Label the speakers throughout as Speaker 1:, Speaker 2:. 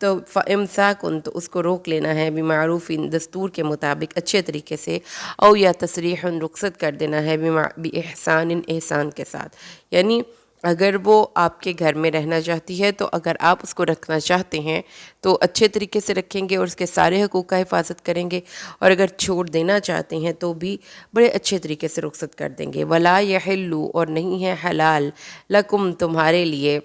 Speaker 1: تو فامساکن تو اس کو روک لینا ہے، بمعروف دستور کے مطابق اچھے طریقے سے، او یا تصریح رخصت کر دینا ہے باحسان احسان کے ساتھ، یعنی اگر وہ آپ کے گھر میں رہنا چاہتی ہے تو اگر آپ اس کو رکھنا چاہتے ہیں تو اچھے طریقے سے رکھیں گے اور اس کے سارے حقوق کا حفاظت کریں گے، اور اگر چھوڑ دینا چاہتے ہیں تو بھی بڑے اچھے طریقے سے رخصت کر دیں گے۔ ولا یحل اور نہیں ہے حلال لکم تمہارے لیے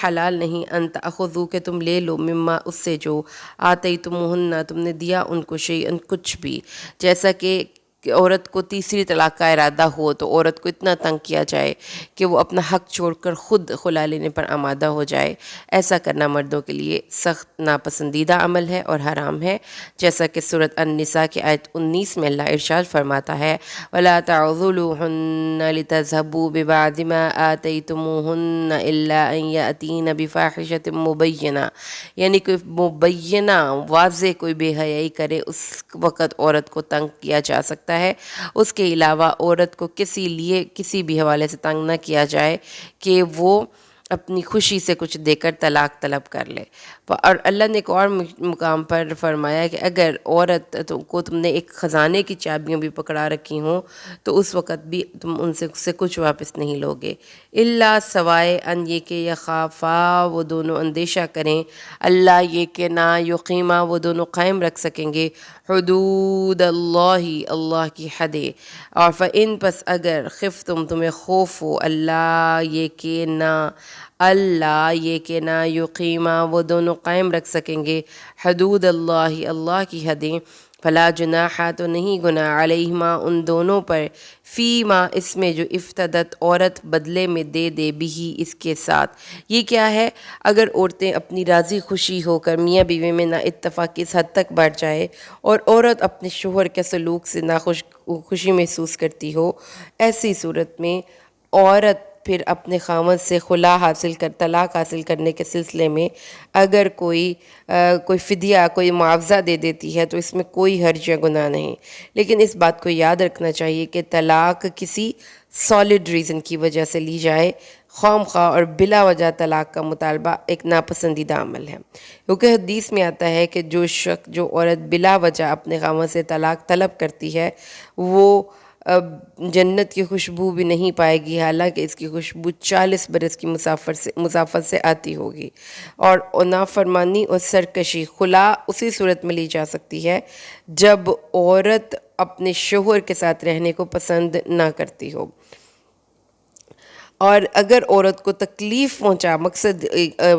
Speaker 1: حلال نہیں ان تاخذوا کہ تم لے لو مما اس سے جو آتیتموہن تم نے دیا ان کو شیئن کچھ بھی، جیسا کہ عورت کو تیسری طلاق کا ارادہ ہو تو عورت کو اتنا تنگ کیا جائے کہ وہ اپنا حق چھوڑ کر خود خلا لینے پر آمادہ ہو جائے، ایسا کرنا مردوں کے لیے سخت ناپسندیدہ عمل ہے اور حرام ہے، جیسا کہ سورۃ النساء کی آیت 19 میں اللہ ارشاد فرماتا ہے وَلَا تَعْضُلُوهُنَّ لِتَذْهَبُوا بِبَعْضِ مَا آتَيْتُمُوهُنَّ إِلَّا أَن يَأْتِينَ بِفَاحِشَةٍ مُبَيِّنَةٍ، یعنی کوئی مبینہ واضح کوئی بے حیائی کرے اس وقت عورت کو تنگ کیا جا سکتا ہے، اس کے علاوہ عورت کو کسی بھی حوالے سے تنگ نہ کیا جائے کہ وہ اپنی خوشی سے کچھ دے کر طلاق طلب کر لے۔ اور اللہ نے ایک اور مقام پر فرمایا کہ اگر عورت کو تم نے ایک خزانے کی چابیاں بھی پکڑا رکھی ہوں تو اس وقت بھی تم ان سے کچھ واپس نہیں لوگے، اللہ سوائے ان یہ کہ یخافا وہ دونوں اندیشہ کریں، اللہ یہ کہ نہ یقیمہ وہ دونوں قائم رکھ سکیں گے، حدود اللہ کی حدیں، اور فَإِن پس اگر خفتم تمہیں خوف ہو اللہ یہ کہ نہ یقیمہ وہ دونوں قائم رکھ سکیں گے حدود اللہ کی حدیں، فلا جناح تو نہیں گناہ علیہما ان دونوں پر فیما اس میں جو افتدت عورت بدلے میں دے بھی اس کے ساتھ۔ یہ کیا ہے؟ اگر عورتیں اپنی راضی خوشی ہو کر میاں بیوی میں نا اتفاق اس حد تک بڑھ جائے اور عورت اپنے شوہر کے سلوک سے خوشی محسوس کرتی ہو، ایسی صورت میں عورت پھر اپنے خاوند سے طلاق حاصل کرنے کے سلسلے میں اگر کوئی فدیہ کوئی معاوضہ دے دیتی ہے تو اس میں کوئی حرج یا گناہ نہیں، لیکن اس بات کو یاد رکھنا چاہیے کہ طلاق کسی سالڈ ریزن کی وجہ سے لی جائے، خواہ مخواہ اور بلا وجہ طلاق کا مطالبہ ایک ناپسندیدہ عمل ہے، کیونکہ حدیث میں آتا ہے کہ جو عورت بلا وجہ اپنے خاوند سے طلاق طلب کرتی ہے وہ جنت کی خوشبو بھی نہیں پائے گی، حالانکہ اس کی خوشبو 40 برس کی مسافت سے آتی ہوگی۔ اور نافرمانی اور سرکشی خلا اسی صورت میں لی جا سکتی ہے جب عورت اپنے شوہر کے ساتھ رہنے کو پسند نہ کرتی ہو، اور اگر عورت کو تکلیف مقصد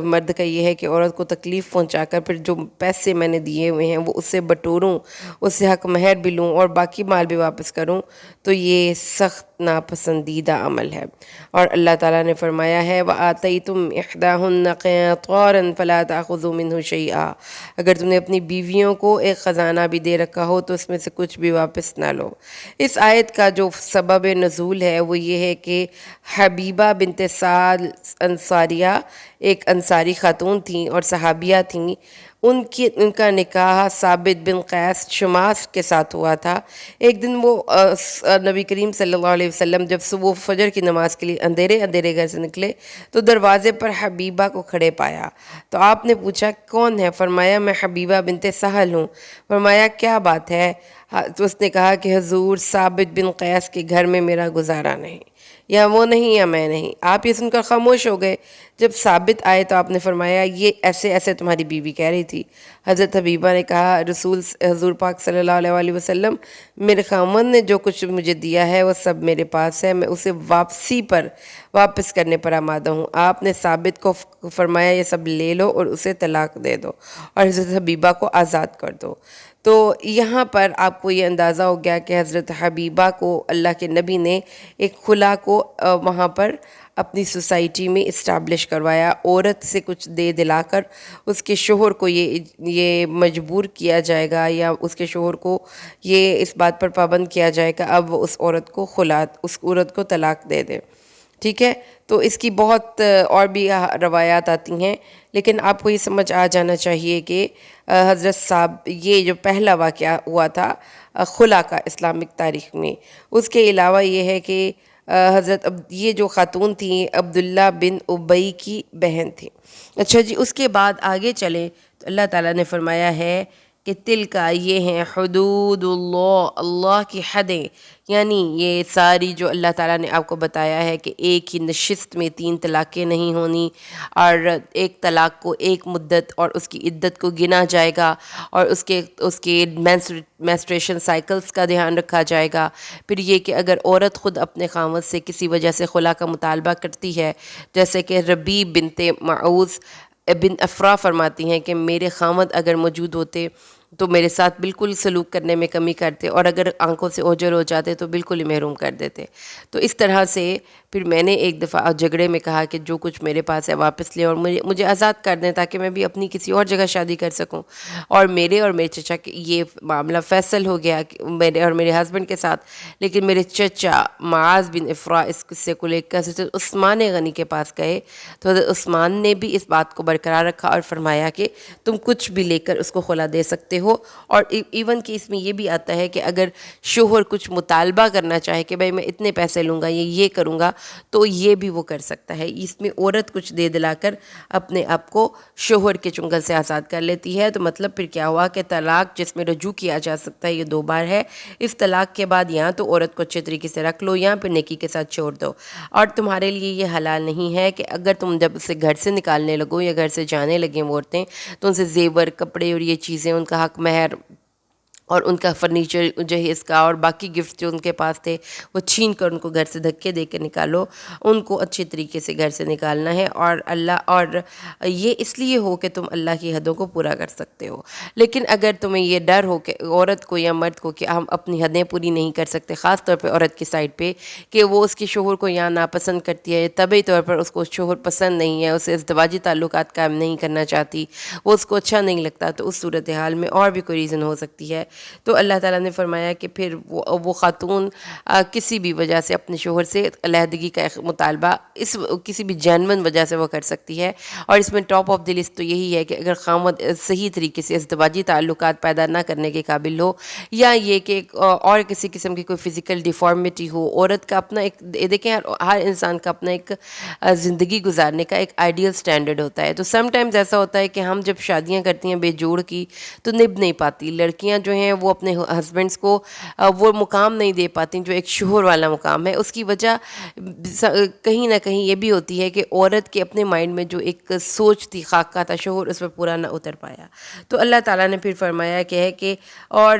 Speaker 1: مرد کا یہ ہے کہ عورت کو تکلیف پہنچا کر پھر جو پیسے میں نے دیے ہوئے ہیں وہ اس سے بٹوروں، اس سے حق مہر بھی لوں اور باقی مال بھی واپس کروں، تو یہ سخت ناپسندیدہ عمل ہے۔ اور اللہ تعالیٰ نے فرمایا ہے وَآتَيْتُمْ إِحْدَاهُنَّ قِنطَارًا فَلَا تَأْخُذُوا مِنْهُ شَيْئًا، اگر تم نے اپنی بیویوں کو ایک خزانہ بھی دے رکھا ہو تو اس میں سے کچھ بھی واپس نہ لو۔ اس آیت کا جو سبب نزول ہے وہ یہ ہے کہ حبیبہ بنت سعد انصاریہ ایک انصاری خاتون تھیں اور صحابیہ تھیں، ان کا نکاح ثابت بن قیس شماس کے ساتھ ہوا تھا۔ ایک دن وہ نبی کریم صلی اللہ علیہ وسلم جب صبح فجر کی نماز کے لیے اندھیرے گھر سے نکلے تو دروازے پر حبیبہ کو کھڑے پایا، تو آپ نے پوچھا کون ہے؟ فرمایا میں حبیبہ بنت سہل ہوں۔ فرمایا کیا بات ہے؟ تو اس نے کہا کہ حضور ثابت بن قیس کے گھر میں میرا گزارا نہیں، یا وہ نہیں یا میں نہیں۔ آپ یہ سن کر خاموش ہو گئے۔ جب ثابت آئے تو آپ نے فرمایا یہ ایسے ایسے تمہاری بیوی کہہ رہی تھی۔ حضرت حبیبہ نے کہا حضور پاک صلی اللہ علیہ وسلم میرے خاوند نے جو کچھ مجھے دیا ہے وہ سب میرے پاس ہے، میں اسے واپس کرنے پر آمادہ ہوں۔ آپ نے ثابت کو فرمایا یہ سب لے لو اور اسے طلاق دے دو اور حضرت حبیبہ کو آزاد کر دو۔ تو یہاں پر آپ کو یہ اندازہ ہو گیا کہ حضرت حبیبہ کو اللہ کے نبی نے ایک خلا کو وہاں پر اپنی سوسائٹی میں اسٹیبلش کروایا، عورت سے کچھ دے دلا کر اس کے شوہر کو یہ مجبور کیا جائے گا یا اس کے شوہر کو یہ اس بات پر پابند کیا جائے گا اب وہ اس عورت کو طلاق دے دے۔ ٹھیک ہے، تو اس کی بہت اور بھی روایات آتی ہیں، لیکن آپ کو یہ سمجھ آ جانا چاہیے کہ حضرت صاحب یہ جو پہلا واقعہ ہوا تھا خلا کا اسلامک تاریخ میں، اس کے علاوہ یہ ہے کہ حضرت یہ جو خاتون تھیں عبداللہ بن ابی کی بہن تھیں۔ اچھا جی، اس کے بعد آگے چلیں تو اللہ تعالیٰ نے فرمایا ہے کہ تل کا یہ ہیں حدود اللہ، اللہ کی حدیں، یعنی یہ ساری جو اللہ تعالیٰ نے آپ کو بتایا ہے کہ ایک ہی نشست میں 3 طلاقیں نہیں ہونی، اور ایک طلاق کو ایک مدت اور اس کی عدت کو گنا جائے گا، اور اس کے مینسٹریشن سائیکلز کا دھیان رکھا جائے گا۔ پھر یہ کہ اگر عورت خود اپنے خاوند سے کسی وجہ سے خلا کا مطالبہ کرتی ہے، جیسے کہ ربیع بنت معوذ بن افرا فرماتی ہیں کہ میرے خاوند اگر موجود ہوتے تو میرے ساتھ بالکل سلوک کرنے میں کمی کرتے، اور اگر آنکھوں سے اوجھل ہو جاتے تو بالکل ہی محروم کر دیتے۔ تو اس طرح سے پھر میں نے ایک دفعہ جھگڑے میں کہا کہ جو کچھ میرے پاس ہے واپس لیں اور مجھے آزاد کر دیں، تاکہ میں بھی اپنی کسی اور جگہ شادی کر سکوں۔ اور میرے اور میرے چچا کے یہ معاملہ فیصل ہو گیا میرے اور میرے ہسبینڈ کے ساتھ، لیکن میرے چچا معاذ بن افرا اس قصے کو لے کر حضرت عثمان غنی کے پاس گئے، تو حضرت عثمان نے بھی اس بات کو برقرار رکھا اور فرمایا کہ تم کچھ بھی لے کر اس کو خلا دے سکتے ہو۔ اور ایون کہ اس میں یہ بھی آتا ہے کہ اگر شوہر کچھ مطالبہ کرنا چاہے کہ بھائی میں اتنے پیسے لوں گا یا یہ کروں گا، تو یہ بھی وہ کر سکتا ہے۔ اس میں عورت کچھ دے دلا کر اپنے آپ کو شوہر کے چنگل سے آزاد کر لیتی ہے۔ تو مطلب پھر کیا ہوا کہ طلاق جس میں رجوع کیا جا سکتا ہے یہ 2 بار ہے۔ اس طلاق کے بعد یا تو عورت کو اچھے طریقے سے رکھ لو یا پھر نیکی کے ساتھ چھوڑ دو، اور تمہارے لیے یہ حلال نہیں ہے کہ اگر تم جب اسے گھر سے نکالنے لگو یا گھر سے جانے لگیں وہ عورتیں، تو ان سے زیور، کپڑے اور یہ چیزیں، ان کا حق مہر اور ان کا فرنیچر جہیز کا اور باقی گفٹ جو ان کے پاس تھے وہ چھین کر ان کو گھر سے دھکے دے کے نکالو۔ ان کو اچھے طریقے سے گھر سے نکالنا ہے، اور یہ اس لیے ہو کہ تم اللہ کی حدوں کو پورا کر سکتے ہو۔ لیکن اگر تمہیں یہ ڈر ہو کہ عورت کو یا مرد کو کہ ہم اپنی حدیں پوری نہیں کر سکتے، خاص طور پہ عورت کی سائڈ پہ، کہ وہ اس کے شوہر کو یا ناپسند کرتی ہے، طبعی طور پر اس کو شوہر پسند نہیں ہے، اسے ازدواجی تعلقات قائم نہیں کرنا چاہتی، وہ اس کو اچھا نہیں لگتا، تو اس صورتحال میں اور بھی کوئی ریزن ہو سکتی ہے۔ تو اللہ تعالیٰ نے فرمایا کہ پھر وہ خاتون کسی بھی وجہ سے اپنے شوہر سے علیحدگی کا مطالبہ کسی بھی جینون وجہ سے وہ کر سکتی ہے۔ اور اس میں ٹاپ آف دی لسٹ تو یہی ہے کہ اگر خاوند صحیح طریقے سے ازدواجی تعلقات پیدا نہ کرنے کے قابل ہو، یا یہ کہ اور کسی قسم کی کوئی فزیکل ڈیفارمیٹی ہو۔ عورت کا اپنا ایک، دیکھیں ہر انسان کا اپنا ایک زندگی گزارنے کا ایک آئیڈیل سٹینڈرڈ ہوتا ہے۔ تو سم ٹائمز ایسا ہوتا ہے کہ ہم جب شادیاں کرتی ہیں بے جوڑ کی تو نبھ نہیں پاتی، لڑکیاں جو ہیں وہ اپنے ہسبینڈس کو وہ مقام نہیں دے پاتی جو ایک شوہر والا مقام ہے۔ اس کی وجہ کہیں نہ کہیں یہ بھی ہوتی ہے کہ عورت کے اپنے مائنڈ میں جو ایک سوچ تھی خاکہ تھا شوہر، اس پر پورا نہ اتر پایا۔ تو اللہ تعالیٰ نے پھر فرمایا کہ اور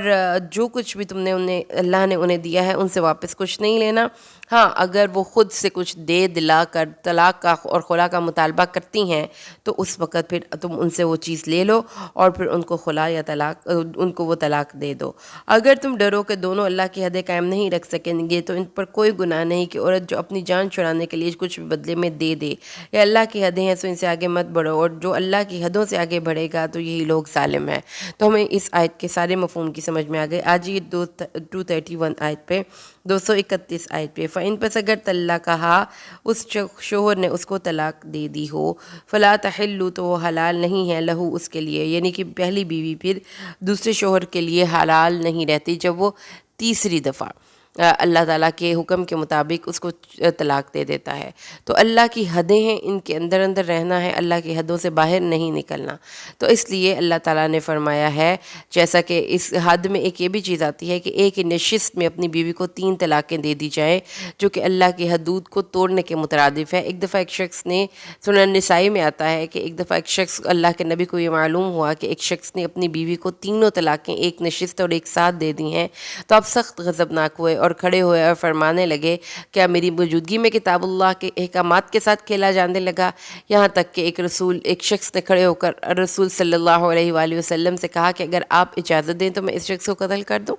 Speaker 1: جو کچھ بھی تم نے اللہ نے انہیں دیا ہے ان سے واپس کچھ نہیں لینا۔ ہاں، اگر وہ خود سے کچھ دے دلا کر طلاق کا اور خلا کا مطالبہ کرتی ہیں تو اس وقت پھر تم ان سے وہ چیز لے لو اور پھر ان کو خلا یا طلاق، ان کو وہ طلاق دے دو۔ اگر تم ڈرو کہ دونوں اللہ کی حدیں قائم نہیں رکھ سکیں گے تو ان پر کوئی گناہ نہیں کہ عورت جو اپنی جان چھڑانے کے لیے کچھ بھی بدلے میں دے دے، یا اللہ کی حدیں ہیں سو ان سے آگے مت بڑھو، اور جو اللہ کی حدوں سے آگے بڑھے گا تو یہی لوگ ظالم ہیں۔ تو ہمیں اس آیت کے سارے مفہوم کی سمجھ میں آ گئے۔ آج یہ 231 آیت پہ 231 آیت پہ فَإِن، پس اگر طلاق کہا اس شوہر نے اس کو طلاق دے دی ہو، فلا تحلوا، تو وہ حلال نہیں ہے، لہو اس کے لیے، یعنی کہ پہلی بیوی پھر دوسرے شوہر کے لیے حلال نہیں رہتی جب وہ تیسری دفعہ اللہ تعالیٰ کے حکم کے مطابق اس کو طلاق دے دیتا ہے۔ تو اللہ کی حدیں ہیں، ان کے اندر اندر رہنا ہے، اللہ کی حدوں سے باہر نہیں نکلنا۔ تو اس لیے اللہ تعالیٰ نے فرمایا ہے، جیسا کہ اس حد میں ایک یہ بھی چیز آتی ہے کہ ایک ہی نشست میں اپنی بیوی کو 3 طلاقیں دے دی جائیں، جو کہ اللہ کی حدود کو توڑنے کے مترادف ہے۔ ایک دفعہ ایک شخص نے، سنن نسائی میں آتا ہے کہ ایک دفعہ ایک شخص، اللہ کے نبی کو یہ معلوم ہوا کہ ایک شخص نے اپنی بیوی کو 3 طلاقیں ایک نشست اور ایک ساتھ دے دی ہیں، تو آپ سخت غضبناک ہوئے اور کھڑے ہوئے اور فرمانے لگے، کیا میری موجودگی میں کتاب اللہ کے احکامات کے ساتھ کھیلا جانے لگا؟ یہاں تک کہ ایک شخص نے کھڑے ہو کر رسول صلی اللہ علیہ وآلہ وسلم سے کہا کہ اگر آپ اجازت دیں تو میں اس شخص کو قتل کر دوں۔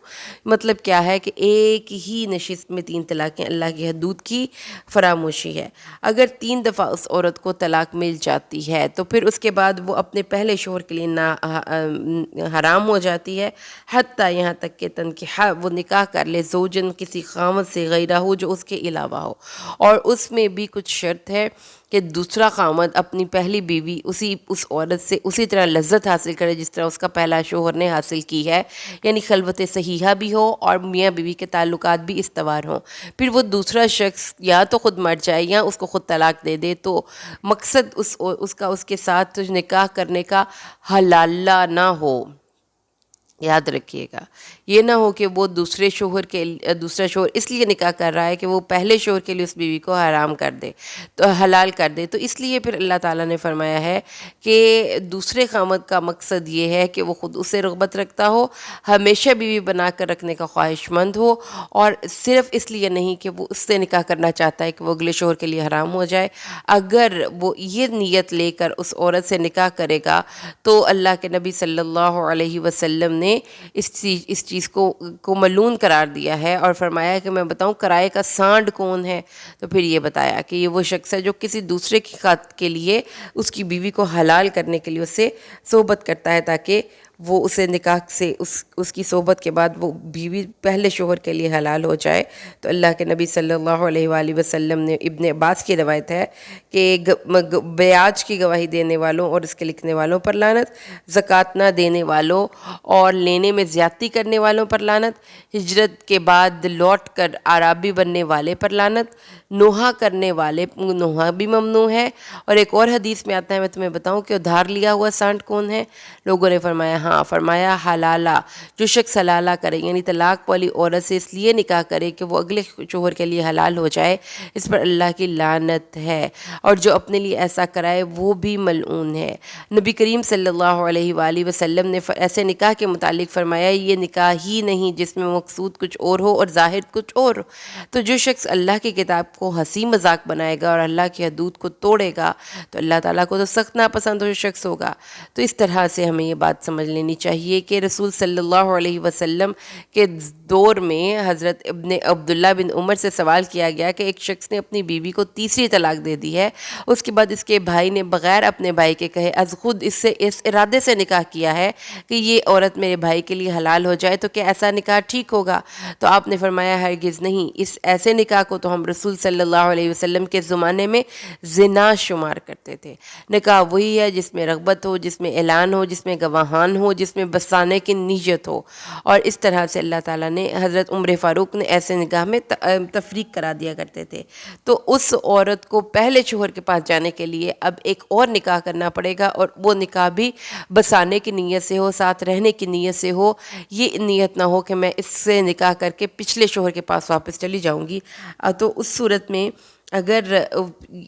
Speaker 1: مطلب کیا ہے کہ ایک ہی نشست میں 3 طلاقیں اللہ کی حدود کی فراموشی ہے۔ اگر 3 دفعہ اس عورت کو طلاق مل جاتی ہے تو پھر اس کے بعد وہ اپنے پہلے شوہر کے لیے حرام ہو جاتی ہے، حتیٰ یہاں تک کہ تنکیحہ، وہ نکاح کر لے، زوجن کسی خامد سے غیرہ ہو جو اس کے علاوہ ہو، اور اس میں بھی کچھ شرط ہے کہ دوسرا خامد اپنی پہلی بیوی اس عورت سے اسی طرح لذت حاصل کرے جس طرح اس کا پہلا شوہر نے حاصل کی ہے، یعنی خلوت صحیحہ بھی ہو اور میاں بیوی کے تعلقات بھی استوار ہوں۔ پھر وہ دوسرا شخص یا تو خود مر جائے یا اس کو خود طلاق دے دے تو مقصد اس کے ساتھ نکاح کرنے کا حلالہ نہ ہو۔ یاد رکھیے گا، یہ نہ ہو کہ وہ دوسرا شوہر اس لیے نکاح کر رہا ہے کہ وہ پہلے شوہر کے لیے اس بیوی کو حرام کر دے، تو حلال کر دے، تو اس لیے پھر اللہ تعالیٰ نے فرمایا ہے کہ دوسرے خامد کا مقصد یہ ہے کہ وہ خود اس سے رغبت رکھتا ہو، ہمیشہ بیوی بنا کر رکھنے کا خواہش مند ہو، اور صرف اس لیے نہیں کہ وہ اس سے نکاح کرنا چاہتا ہے کہ وہ اگلے شوہر کے لیے حرام ہو جائے۔ اگر وہ یہ نیت لے کر اس عورت سے نکاح کرے گا تو اللہ کے نبی صلی اللہ علیہ وسلم نے اس چیز کو ملعون قرار دیا ہے، اور فرمایا کہ میں بتاؤں کرائے کا سانڈ کون ہے، تو پھر یہ بتایا کہ یہ وہ شخص ہے جو کسی دوسرے کی خاطر کے لیے اس کی بیوی کو حلال کرنے کے لیے اس سے صحبت کرتا ہے تاکہ وہ اسے نکاح سے اس کی صحبت کے بعد وہ بیوی پہلے شوہر کے لیے حلال ہو جائے۔ تو اللہ کے نبی صلی اللہ علیہ وآلہ وسلم نے، ابن عباس کی روایت ہے کہ بیاج کی گواہی دینے والوں اور اس کے لکھنے والوں پر لعنت، زکوٰۃ نہ دینے والوں اور لینے میں زیادتی کرنے والوں پر لعنت، ہجرت کے بعد لوٹ کر اعرابی بننے والے پر لعنت، نوحہ کرنے والے، نوحہ بھی ممنوع ہے۔ اور ایک اور حدیث میں آتا ہے، میں تمہیں بتاؤں کہ ادھار لیا ہوا سانڈ کون ہے؟ لوگوں نے فرمایا ہاں، فرمایا حلالہ، جو شخص حلالہ کرے یعنی طلاق والی عورت سے اس لیے نکاح کرے کہ وہ اگلے شوہر کے لیے حلال ہو جائے، اس پر اللہ کی لعنت ہے، اور جو اپنے لیے ایسا کرائے وہ بھی ملعون ہے۔ نبی کریم صلی اللہ علیہ وآلہ وسلم نے ایسے نکاح کے متعلق فرمایا یہ نکاح ہی نہیں جس میں مقصود کچھ اور ہو اور ظاہر کچھ اور ہو۔ تو جو شخص اللہ کی کتاب کو ہنسی مذاق بنائے گا اور اللہ کی حدود کو توڑے گا تو اللہ تعالیٰ کو تو سخت ناپسند وہ شخص ہوگا۔ تو اس طرح سے ہمیں یہ بات سمجھ لینی چاہیے کہ رسول صلی اللہ علیہ وسلم کے دور میں حضرت ابن عبداللہ بن عمر سے سوال کیا گیا کہ ایک شخص نے اپنی بیوی کو تیسری طلاق دے دی ہے، اس کے بعد اس کے بھائی نے بغیر اپنے بھائی کے کہے از خود اس ارادے سے نکاح کیا ہے کہ یہ عورت میرے بھائی کے لیے حلال ہو جائے، تو کیا ایسا نکاح ٹھیک ہوگا؟ تو آپ نے فرمایا ہرگز نہیں، اس ایسے نکاح کو تو ہم رسول صلی اللہ علیہ وسلم کے زمانے میں زنا شمار کرتے تھے۔ نکاح وہی ہے جس میں رغبت ہو، جس میں اعلان ہو، جس میں گواہان ہو، جس میں بسانے کی نیت ہو، اور اس طرح سے اللہ تعالیٰ نے حضرت عمر فاروق نے ایسے نکاح میں تفریق کرا دیا کرتے تھے۔ تو اس عورت کو پہلے شوہر کے پاس جانے کے لیے اب ایک اور نکاح کرنا پڑے گا، اور وہ نکاح بھی بسانے کی نیت سے ہو، ساتھ رہنے کی نیت سے ہو، یہ نیت نہ ہو کہ میں اس سے نکاح کر کے پچھلے شوہر کے پاس واپس چلی جاؤں گی۔ تو اس صورت میں اگر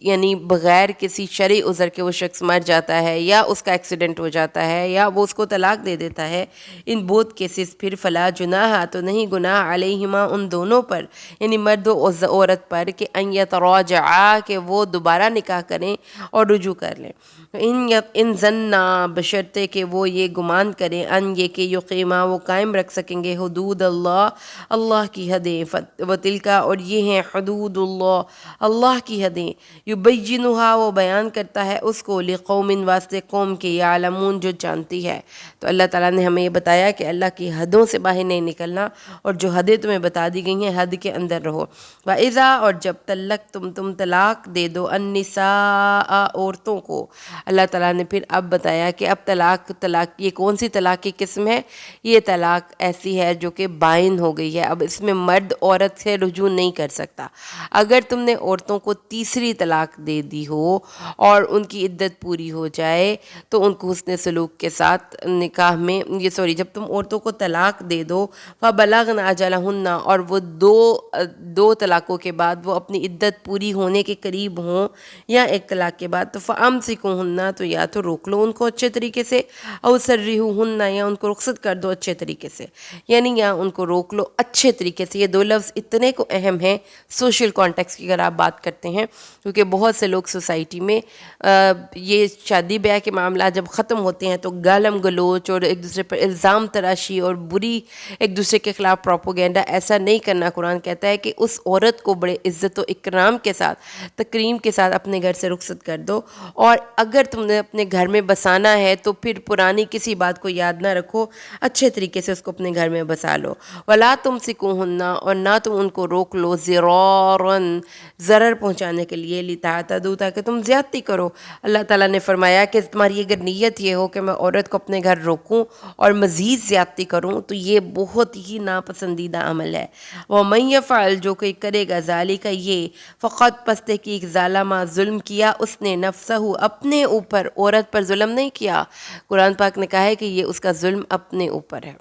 Speaker 1: یعنی بغیر کسی شرعی عذر کے وہ شخص مر جاتا ہے یا اس کا ایکسیڈنٹ ہو جاتا ہے یا وہ اس کو طلاق دے دیتا ہے، ان بوتھ کیسز پھر فلا جناح، تو نہیں گناہ علیہما ان دونوں پر، یعنی مرد و عورت پر، کہ ان یتراجعا، کہ وہ دوبارہ نکاح کریں اور رجوع کر لیں، ان ظنا، بشرطے کہ وہ یہ گمان کریں، ان یہ کہ یقیما، وہ قائم رکھ سکیں گے، حدود اللہ، اللہ کی حدیں، وتلکا، اور یہ ہیں حدود اللہ، اللہ کی حدیں، یبینھا، وہ بیان کرتا ہے اس کو، لقوم، واسطے قوم کے، یعلمون، جو جانتی ہے۔ تو اللہ تعالیٰ نے ہمیں یہ بتایا کہ اللہ کی حدوں سے باہر نہیں نکلنا، اور جو حدیں تمہیں بتا دی گئی ہیں حد کے اندر رہو۔ وَإِذَا، اور جب تم طلاق دے دو، النساء، عورتوں کو، اللہ تعالیٰ نے پھر اب بتایا کہ اب طلاق یہ کون سی طلاق کی قسم ہے؟ یہ طلاق ایسی ہے جو کہ بائن ہو گئی ہے، اب اس میں مرد عورت سے رجوع نہیں کر سکتا۔ اگر تم نے عورتوں کو تیسری طلاق دے دی ہو اور ان کی عدت پوری ہو جائے تو ان کو حسن سلوک کے ساتھ نکاح میں جب تم عورتوں کو طلاق دے دو، فَبَلَغْنَ أَجَلَهُنَّ، اور وہ دو طلاقوں کے بعد وہ اپنی عدت پوری ہونے کے قریب ہوں یا ایک طلاق کے بعد، تو فَأَمْسِكُوهُنَّ، تو یا تو روک لو ان کو اچھے طریقے سے، او سرِّحُوهُنَّ، یا ان کو رخصت کر دو اچھے طریقے سے، یعنی یا ان کو روک لو اچھے طریقے سے۔ یہ دو لفظ اتنے کو اہم ہیں سوشل کانٹیکس کی اگر آپ بات بات کرتے ہیں، کیونکہ بہت سے لوگ سوسائٹی میں یہ شادی بیاہ کے معاملات جب ختم ہوتے ہیں تو گالم گلوچ اور ایک دوسرے پر الزام تراشی اور بری ایک دوسرے کے خلاف پروپوگینڈا، ایسا نہیں کرنا۔ قرآن کہتا ہے کہ اس عورت کو بڑے عزت و اکرام کے ساتھ، تکریم کے ساتھ اپنے گھر سے رخصت کر دو، اور اگر تم نے اپنے گھر میں بسانا ہے تو پھر پرانی کسی بات کو یاد نہ رکھو، اچھے طریقے سے اس کو اپنے گھر میں بسا لو۔ وَلَا تُمْسِكُوهُنَّ، اور نہ تم ان کو روک لو، ضِرَارًا، ضرر پہنچانے کے لیے، لِتَعْتَدُوا، تاکہ تم زیادتی کرو۔ اللہ تعالیٰ نے فرمایا کہ تمہاری اگر نیت یہ ہو کہ میں عورت کو اپنے گھر روکوں اور مزید زیادتی کروں تو یہ بہت ہی ناپسندیدہ عمل ہے۔ وَمَن يَفْعَلْ، جو کوئی کرے گا، ذَلِكَ، یہ، فقط پس تحقیق، ظالمہ، ظلم کیا اس نے، نفسہ، اپنے اوپر، عورت پر ظلم نہیں کیا۔ قرآن پاک نے کہا ہے کہ یہ اس کا ظلم اپنے اوپر ہے۔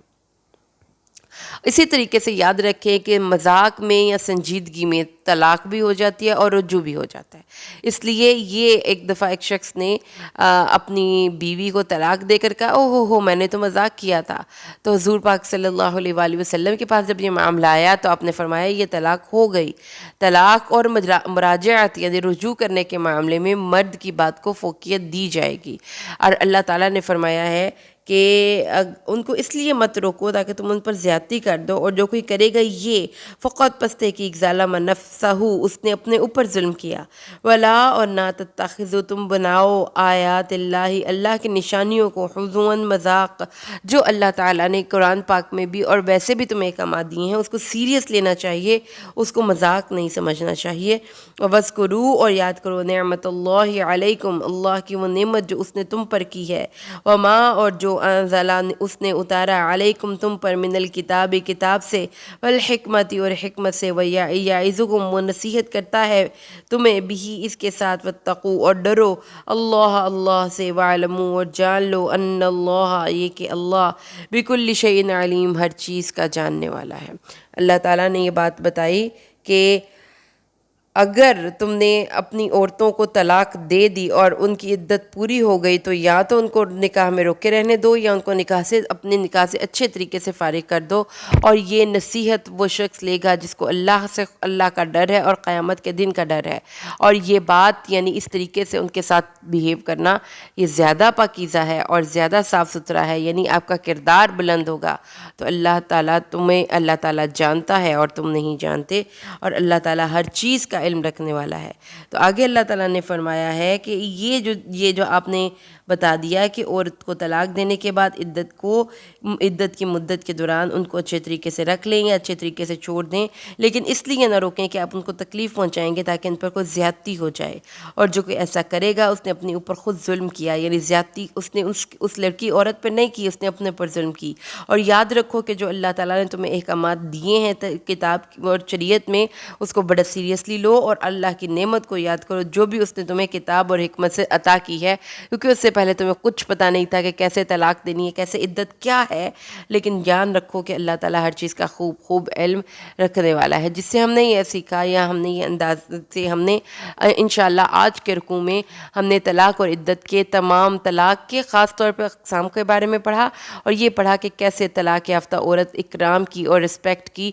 Speaker 1: اسی طریقے سے یاد رکھیں کہ مذاق میں یا سنجیدگی میں طلاق بھی ہو جاتی ہے اور رجوع بھی ہو جاتا ہے۔ اس لیے یہ ایک دفعہ ایک شخص نے اپنی بیوی کو طلاق دے کر کہا، اوہ ہو میں نے تو مذاق کیا تھا، تو حضور پاک صلی اللہ علیہ وآلہ وسلم کے پاس جب یہ معاملہ آیا تو آپ نے فرمایا یہ طلاق ہو گئی۔ طلاق اور مراجعت یعنی رجوع کرنے کے معاملے میں مرد کی بات کو فوقیت دی جائے گی، اور اللہ تعالیٰ نے فرمایا ہے کہ ان کو اس لیے مت روکو تاکہ تم ان پر زیادتی کر دو، اور جو کوئی کرے گا یہ، فقط پس تحقیق، ظالم نفسہ، اس نے اپنے اوپر ظلم کیا۔ ولا، اور نہ تتخذوا، تم بناؤ، آیات اللہ، اللہ کی نشانیوں کو، حضوا، مذاق، جو اللہ تعالیٰ نے قرآن پاک میں بھی اور ویسے بھی تمہیں احکامات دیے ہیں اس کو سیریس لینا چاہیے، اس کو مذاق نہیں سمجھنا چاہیے۔ وَاذْكُرُوا، اور یاد کرو، نعمت اللہ علیکم، اللہ کی وہ نعمت جو اس نے تم پر کی ہے، وما، اور جو انزل، اس نے اتارا، علیکم، تم پر، من الکتاب، کتاب سے، والحکمت، اور حکمت سے، ویعظکم، وہ نصیحت کرتا ہے تمہیں، بھی، اس کے ساتھ، واتقوا، اور ڈرو، اللہ، اللہ سے، وعلموا، اور جان لو، ان اللہ، یہ کہ اللہ، بکل شیء علیم، ہر چیز کا جاننے والا ہے۔ اللہ تعالیٰ نے یہ بات بتائی کہ اگر تم نے اپنی عورتوں کو طلاق دے دی اور ان کی عدت پوری ہو گئی تو یا تو ان کو نکاح میں روکے رہنے دو، یا ان کو اپنے نکاح سے اچھے طریقے سے فارغ کر دو، اور یہ نصیحت وہ شخص لے گا جس کو اللہ کا ڈر ہے اور قیامت کے دن کا ڈر ہے، اور یہ بات یعنی اس طریقے سے ان کے ساتھ بیہیو کرنا یہ زیادہ پاکیزہ ہے اور زیادہ صاف ستھرا ہے، یعنی آپ کا کردار بلند ہوگا، تو اللہ تعالیٰ جانتا ہے اور تم نہیں جانتے، اور اللہ تعالیٰ ہر چیز کا علم رکھنے والا ہے۔ تو آگے اللہ تعالیٰ نے فرمایا ہے کہ یہ جو آپ نے بتا دیا کہ عورت کو طلاق دینے کے بعد عدت کی مدت کے دوران ان کو اچھے طریقے سے رکھ لیں یا اچھے طریقے سے چھوڑ دیں، لیکن اس لیے نہ روکیں کہ آپ ان کو تکلیف پہنچائیں گے تاکہ ان پر کوئی زیادتی ہو جائے، اور جو کوئی ایسا کرے گا اس نے اپنے اوپر خود ظلم کیا، یعنی زیادتی اس نے اس لڑکی عورت پر نہیں کی، اس نے اپنے پر ظلم کی۔ اور یاد رکھو کہ جو اللہ تعالیٰ نے تمہیں احکامات دیے ہیں کتاب اور شریعت میں، اس کو بڑا سیریسلی لو، اور اللہ کی نعمت کو یاد کرو جو بھی اس نے تمہیں کتاب اور حکمت سے عطا کی ہے، کیونکہ اس سے پہلے تمہیں کچھ پتہ نہیں تھا کہ کیسے طلاق دینی ہے، کیسے عدت کیا ہے، لیکن جان رکھو کہ اللہ تعالیٰ ہر چیز کا خوب علم رکھنے والا ہے۔ جس سے ہم نے یہ سیکھا یا ہم نے یہ انداز سے ہم نے انشاءاللہ آج کے رکوع میں ہم نے طلاق اور عدت کے تمام، طلاق کے خاص طور پہ اقسام کے بارے میں پڑھا، اور یہ پڑھا کہ کیسے طلاق یافتہ عورت اکرام کی اور رسپیکٹ کی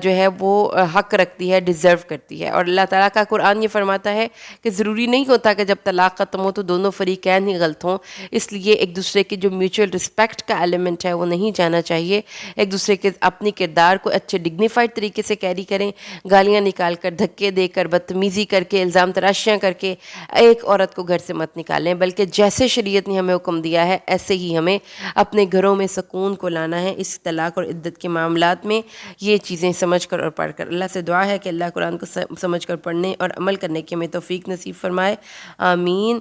Speaker 1: جو ہے وہ حق رکھتی ہے، ڈیزرو کرتی ہے، اور اللہ تعالیٰ کا قرآن یہ فرماتا ہے کہ ضروری نہیں ہوتا کہ جب طلاق ختم ہو تو دونوں فریقین ہی غلط ہوں، اس لیے ایک دوسرے کی جو میوچل رسپیکٹ کا ایلیمنٹ ہے وہ نہیں جانا چاہیے، ایک دوسرے کے اپنی کردار کو اچھے ڈگنیفائڈ طریقے سے کیری کریں، گالیاں نکال کر، دھکے دے کر، بدتمیزی کر کے، الزام تراشیاں کر کے ایک عورت کو گھر سے مت نکالیں، بلکہ جیسے شریعت نے ہمیں حکم دیا ہے ایسے ہی ہمیں اپنے گھروں میں سکون کو لانا ہے۔ اس طلاق اور عدت کے معاملات میں یہ چیزیں سمجھ کر اور پڑھ کر، اللہ سے دعا ہے کہ اللہ قرآن کو سمجھ کر پڑھنے اور عمل کرنے کی ہمیں توفیق نصیب فرمائے، آمین۔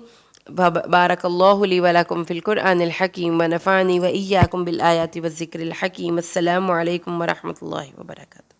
Speaker 1: بارک اللہ لی ولکم فی القرآن الحکیم ونفعنی وإیاکم بالآیات والذکر الحکیم۔ السلام علیکم ورحمۃ اللہ وبرکاتہ۔